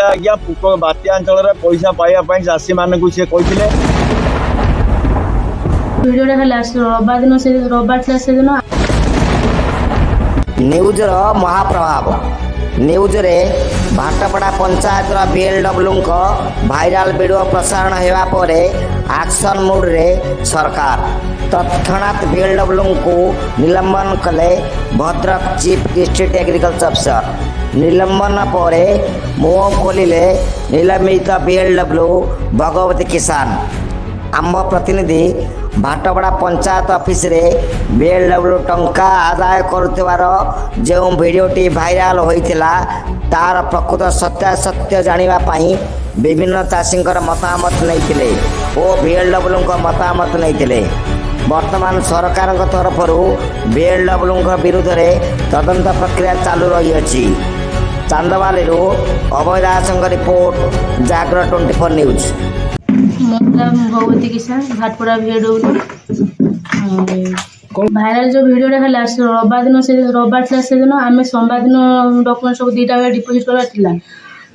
आज्ञा बात्या अंचल पैसा पाइबा चाषी मानक सी कहते भिडियोटा खाली रविवार दिन से रविवार था से दिन न्यूजर महाप्रभाव न्यूज रे भाटपड़ा पंचायत बीएलडब्ल्यू भाइराल वीडियो प्रसारण होगा पर एक्शन मूड रे सरकार तत्क्षणात बीएलडब्ल्यू को निलंबन कले Bhadrak chief district agriculture officer निलंबन पर मुह खोलिले निलंबित बीएलडब्ल्यू भगवती किसान आम प्रतिनिधि भाटपड़ा पंचायत ऑफिस रे बीएलडब्ल्यू टंका आदाय करुथिबार जो भिडियोटी भाइराल होइथिला तार प्रकृत सत्यासत्य जानिबा पई विभिन्न चाषींकर मतामत नैथिले ओ बीएलडब्ल्यू मतामत नैथिले। वर्तमान सरकार तरफ बीएलडब्ल्यू विरुद्ध में तदंत प्रक्रिया चालू रही अछि। चांदवाली अभय दास रिपोर्ट जागर 24 न्यूज। भगवती किसान भाटपड़ा भिडियो भाइराल जो भिडियोटा खाली रविवार दिन से रविवार था से दिन आम सोमवार दिन डॉक्यूमेंट सब 2टा बेले डिपोजिट करवार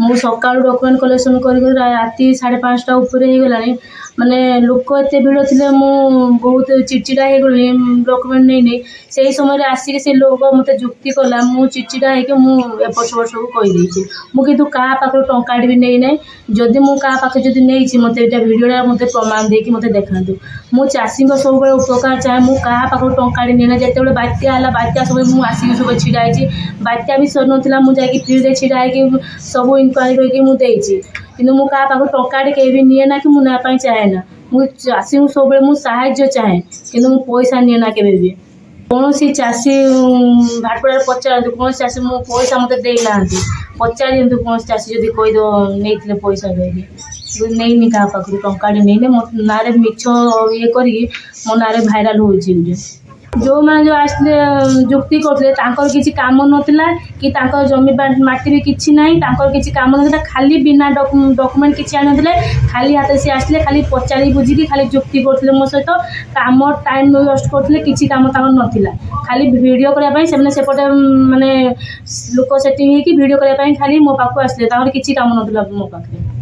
मु सका डॉक्यूमेंट कलेक्शन कर राति 5:30 उपर हो माने लोक एत भिड़ थे बहुत चिड़चिड़ा हो गली डॉक्यूमेंट नहीं से समय आसिक से लोक मत जुक्ति कला मु चिड़चिड़ा होपट सेपट सब कहीदे मुझे क्या पाखे टंका भी नहीं ना जदि मु क्या पाखे जब नहीं मत भिडियोटा मत प्रमाण देकी मत देखा मु चाषी सब उपकार चाहे मुझे क्या पाखे टंका नहीं जिते बात्या है बात्या सब मुझे आसिक सब छिड़ाई बात्या भी सर नाला मुझे फ्री छिड़ाई सब इनक्वारी करके मुझे कि मु क्या पाख टंका कहीं भी निए ना कि मुझे चाहे ना मुझे चाषी सब साहाय्य चाहे कि पैसा निए ना के कौन सी चाषी भाटपड़ा पचार कौन चाषी मो पैसा मत देना पचार दिखाँ कौन चाषी जब कहीद नहीं पैसा देगी नहीं क्या पाख टंका नहीं मो ना मिछ ये कर मो ना भाइराल हो जो मैंने जो आसले जुक्ति करते किसी काम नाला कि जमी माटी भी किसी ना किसी काम ना खाली बिना डॉक्यूमेंट किसी आनी खाली हाथ से आसले खाली पचारि बुझिकी खाली जुक्ति करते मो सहित काम टाइम वेस्ट करते किसी काम नाला खाली वीडियो करने सेपटे माने लोक सेटिंग भिडियो करने खाली मो पाक आसले किसी काम नाला मो पाखे।